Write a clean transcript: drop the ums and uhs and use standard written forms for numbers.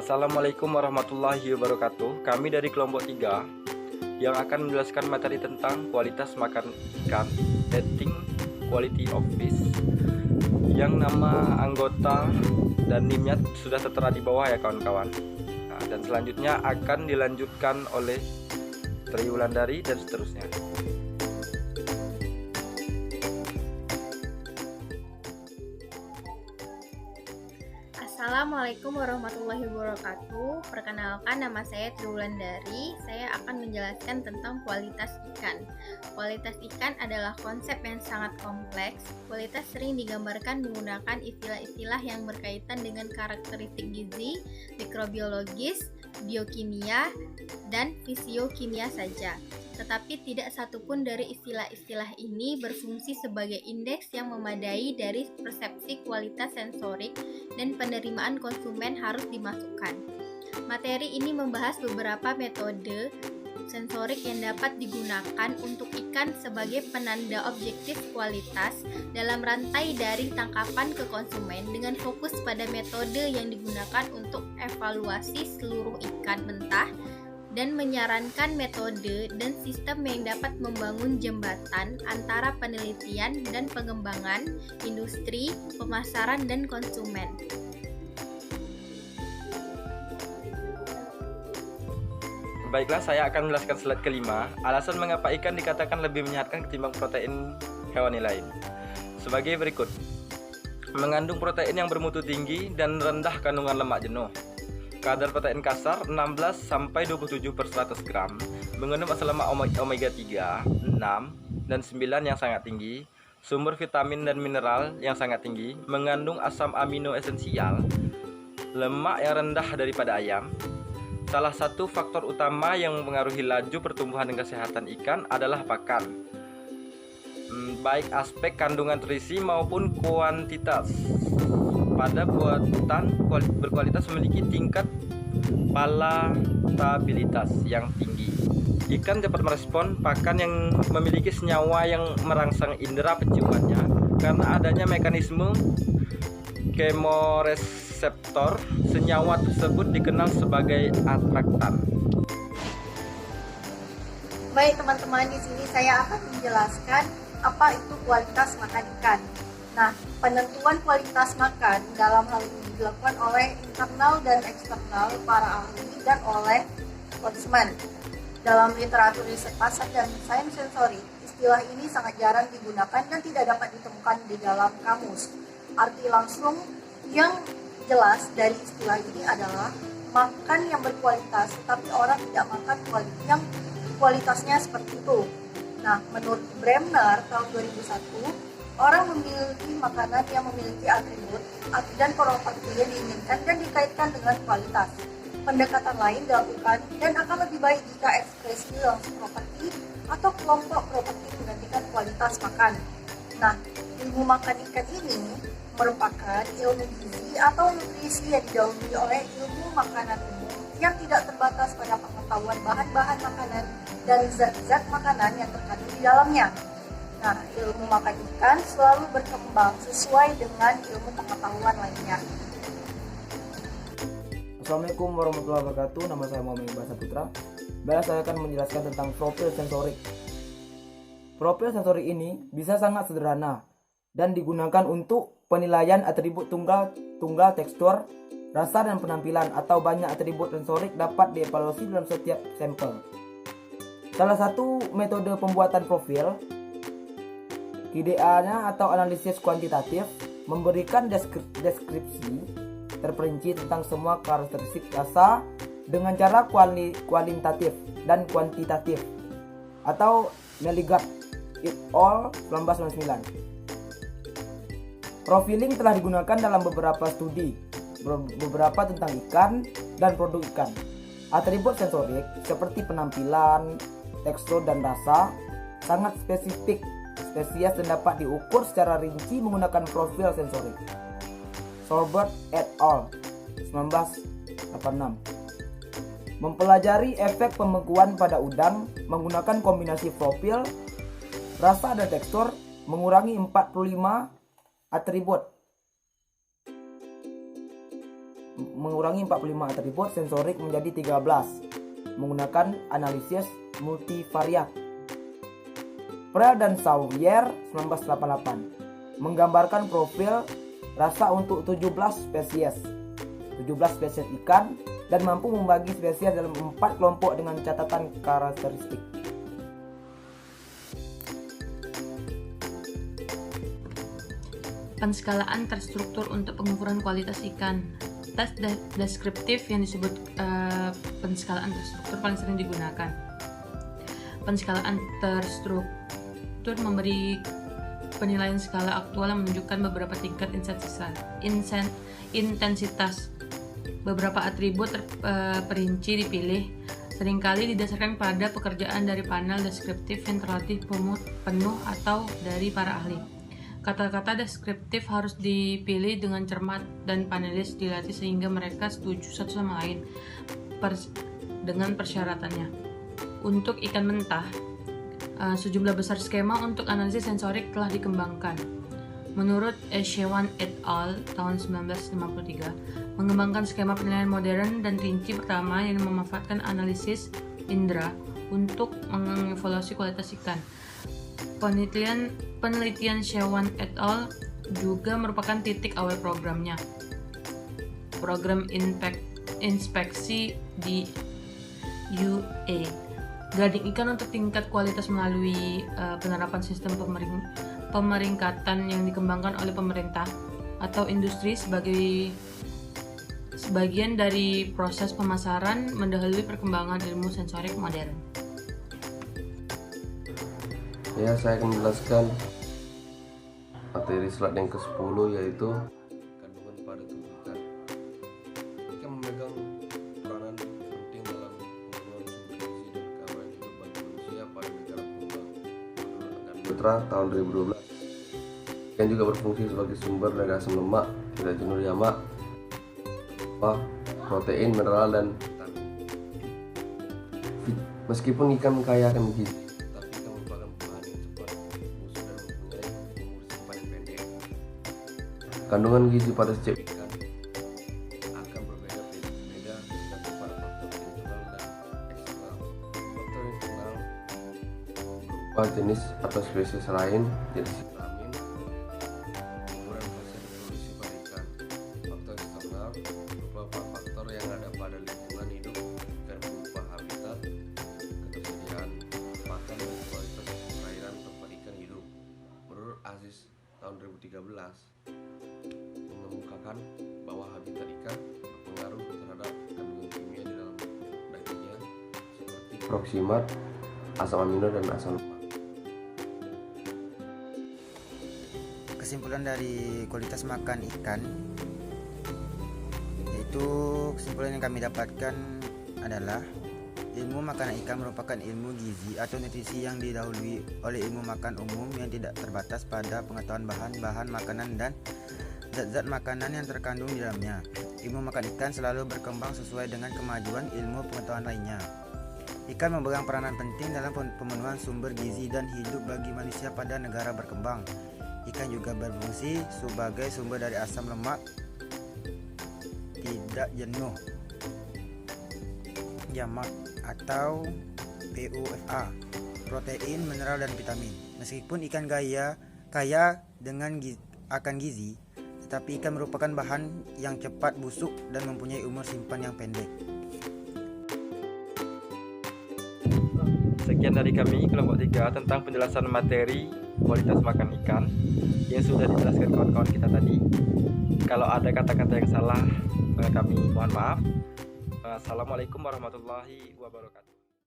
Assalamualaikum warahmatullahi wabarakatuh. Kami dari kelompok 3 yang akan menjelaskan materi tentang kualitas makan ikan, eating quality of fish, yang nama anggota dan NIM-nya sudah tertera di bawah ya kawan-kawan. Dan selanjutnya akan dilanjutkan oleh Tri Wulandari dan seterusnya. Assalamualaikum warahmatullahi wabarakatuh. Perkenalkan, nama saya Tri Wulandari. Saya akan menjelaskan tentang kualitas ikan. Kualitas ikan adalah konsep yang sangat kompleks. Kualitas sering digambarkan menggunakan istilah-istilah yang berkaitan dengan karakteristik gizi, mikrobiologis, biokimia, dan fisiokimia saja. Tetapi tidak satupun dari istilah-istilah ini berfungsi sebagai indeks yang memadai dari persepsi kualitas sensorik dan penerimaan konsumen harus dimasukkan. Materi ini membahas beberapa metode sensorik yang dapat digunakan untuk ikan sebagai penanda objektif kualitas dalam rantai dari tangkapan ke konsumen, dengan fokus pada metode yang digunakan untuk evaluasi seluruh ikan mentah dan menyarankan metode dan sistem yang dapat membangun jembatan antara penelitian dan pengembangan, industri, pemasaran, dan konsumen. Baiklah, saya akan menjelaskan slide kelima, alasan mengapa ikan dikatakan lebih menyehatkan ketimbang protein hewani lain. Sebagai berikut: mengandung protein yang bermutu tinggi dan rendah kandungan lemak jenuh. Kadar protein kasar 16-27 per 100 gram, mengandung asam lemak omega 3, 6, dan 9 yang sangat tinggi, sumber vitamin dan mineral yang sangat tinggi, mengandung asam amino esensial, lemak yang rendah daripada ayam. Salah satu faktor utama yang mempengaruhi laju pertumbuhan dan kesehatan ikan adalah pakan, baik aspek kandungan nutrisi maupun kuantitas. Pada buatan berkualitas memiliki tingkat palatabilitas yang tinggi. Ikan dapat merespon pakan yang memiliki senyawa yang merangsang indera penciumannya karena adanya mekanisme kemoreseptor. Senyawa tersebut dikenal sebagai atraktan. Baik teman-teman, di sini saya akan menjelaskan apa itu kualitas makan ikan. Nah, penentuan kualitas makan dalam hal ini dilakukan oleh internal dan eksternal para ahli dan oleh konsumen. Dalam literatur riset pasar dan sains sensorik, istilah ini sangat jarang digunakan dan tidak dapat ditemukan di dalam kamus. Arti langsung yang jelas dari istilah ini adalah makan yang berkualitas, tapi orang tidak makan yang kualitasnya seperti itu. Nah, menurut Bremner tahun 2001, orang memiliki makanan yang memiliki atribut dan properti yang diinginkan dan dikaitkan dengan kualitas. Pendekatan lain dilakukan dan akan lebih baik jika ekspresi langsung properti atau kelompok properti menggantikan kualitas makan. Nah, ilmu makan ikan ini merupakan ilmu gizi atau nutrisi yang didahului oleh ilmu makanan umum yang tidak terbatas pada pengetahuan bahan-bahan makanan dan zat-zat makanan yang terkandung di dalamnya. Nah, ilmu makan ikan selalu berkembang sesuai dengan ilmu pengetahuan lainnya. Assalamualaikum warahmatullahi wabarakatuh. Nama saya Muhammad Iqbal Saputra. Saya akan menjelaskan tentang profil sensorik. Profil sensorik ini bisa sangat sederhana dan digunakan untuk penilaian atribut tunggal tekstur, rasa, dan penampilan, atau banyak atribut sensorik dapat dievaluasi dalam setiap sampel. Salah satu metode pembuatan profil IDA-nya atau analisis kuantitatif memberikan deskripsi terperinci tentang semua karakteristik rasa dengan cara kualitatif dan kuantitatif, atau Meligard et al. 1999. Profiling telah digunakan dalam beberapa studi, beberapa tentang ikan dan produk ikan. Atribut sensorik seperti penampilan, tekstur, dan rasa sangat spesifik spesies dan dapat diukur secara rinci menggunakan profil sensorik. Sorbert et al. 1986 mempelajari efek pembekuan pada udang menggunakan kombinasi profil, rasa, dan tekstur, mengurangi 45 atribut. mengurangi 45 atribut sensorik menjadi 13 menggunakan analisis multivariat. Prel dan Sawyer 1988 menggambarkan profil rasa untuk 17 spesies ikan dan mampu membagi spesies dalam 4 kelompok dengan catatan karakteristik. Penskalaan terstruktur untuk pengukuran kualitas ikan. Tes deskriptif yang disebut penskalaan terstruktur paling sering digunakan. Penskalaan terstruktur memberi penilaian skala aktual yang menunjukkan beberapa tingkat intensitas. Beberapa atribut terperinci dipilih, seringkali didasarkan pada pekerjaan dari panel deskriptif yang terlatih penuh atau dari para ahli. Kata-kata deskriptif harus dipilih dengan cermat dan panelis dilatih sehingga mereka setuju satu sama lain dengan persyaratannya. Untuk ikan mentah, sejumlah besar skema untuk analisis sensorik telah dikembangkan. Menurut Echewan et al. Tahun 1953, mengembangkan skema penilaian modern dan rinci pertama yang memanfaatkan analisis indera untuk mengevaluasi kualitas ikan. Penelitian Echewan et al. Juga merupakan titik awal programnya. Program inspeksi di UA. Grading ikan untuk tingkat kualitas melalui penerapan sistem pemeringkatan yang dikembangkan oleh pemerintah atau industri sebagian dari proses pemasaran mendahului perkembangan ilmu sensorik modern. Ya, saya akan menjelaskan materi slide yang ke-10 yaitu kandungan pada tubuh ikan. Ikan memegang peranan penting dalam pemenuhan sumber gizi dan keamanan hidup bagi manusia pada negara berkembang. Menurut Angkatan Putra tahun 2012, ikan juga berfungsi sebagai sumber dari asam lemak, tidak jenuh lemak, protein, mineral, dan vitamin. Meskipun ikan kaya akan gizi, kandungan gizi pada setiap ikan akan berbeda-beda tergantung pada faktor internal dan eksternal. Faktor internal berupa jenis atau spesies lain, jenis vitamin, ukuran fase reproduksi pada ikan. Faktor eksternal berupa faktor yang ada pada lingkungan hidup ikan berupa habitat, ketersediaan pakan, dan kualitas perairan tempat ikan hidup. Menurut Aziz tahun 2013 mengemukakan bahwa habitat ikan berpengaruh terhadap kandungan kimia di dalam dagingnya seperti proksimat, asam amino, dan asam lemak. Kesimpulan dari kualitas makan ikan, yaitu kesimpulan yang kami dapatkan adalah ilmu makanan ikan merupakan ilmu gizi atau nutrisi yang didahului oleh ilmu makan umum yang tidak terbatas pada pengetahuan bahan-bahan makanan dan zat-zat makanan yang terkandung di dalamnya. Ilmu makan ikan selalu berkembang sesuai dengan kemajuan ilmu pengetahuan lainnya. Ikan memegang peranan penting dalam pemenuhan sumber gizi dan hidup bagi manusia pada negara berkembang. Ikan juga berfungsi sebagai sumber dari asam lemak tidak jenuh jamak atau POFA, protein, mineral, dan vitamin. Meskipun ikan kaya dengan akan gizi, tetapi ikan merupakan bahan yang cepat busuk dan mempunyai umur simpan yang pendek. Sekian dari kami kelompok 3 tentang penjelasan materi kualitas makan ikan yang sudah dijelaskan kawan-kawan kita tadi. Kalau ada kata-kata yang salah, kami mohon maaf. Assalamualaikum warahmatullahi wabarakatuh.